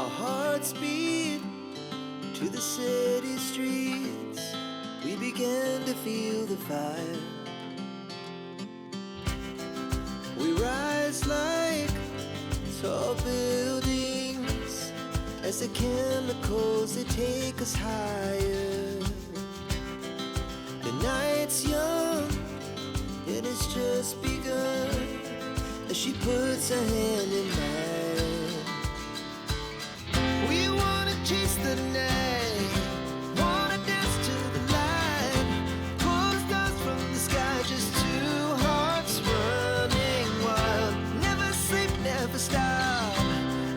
our hearts beat to the city streets. We began to feel the fire. We rise like tall buildings as the chemicals, they take us higher. The night's young and it's just begun as she puts her hand in mine. We wanna chase the night, wanna dance to the light, pull the stars from the sky, just two hearts running wild. Never sleep, never stop,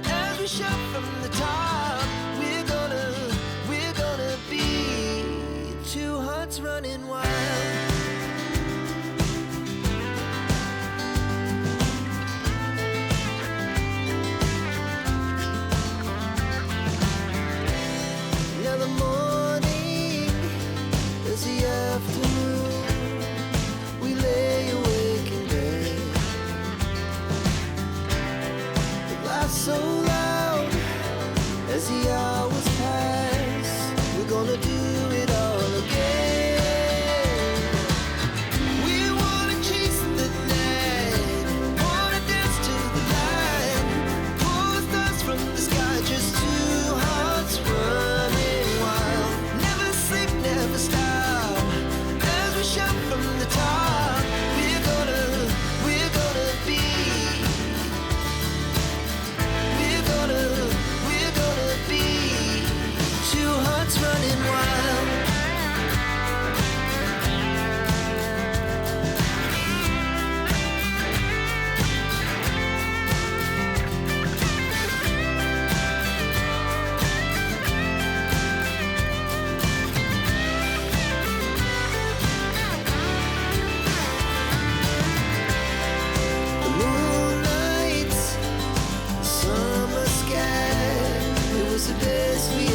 as we shout from the top. We're gonna be two hearts running wild. So loud as the hours pass, we're gonna do it all again. We wanna chase the night, wanna dance to the light, pull the stars from the sky, just two hearts running wild. Never sleep, never stop, as we shout from the top. We're gonna be, we're gonna be two hearts running wild. The moonlight, summer sky, it was the best we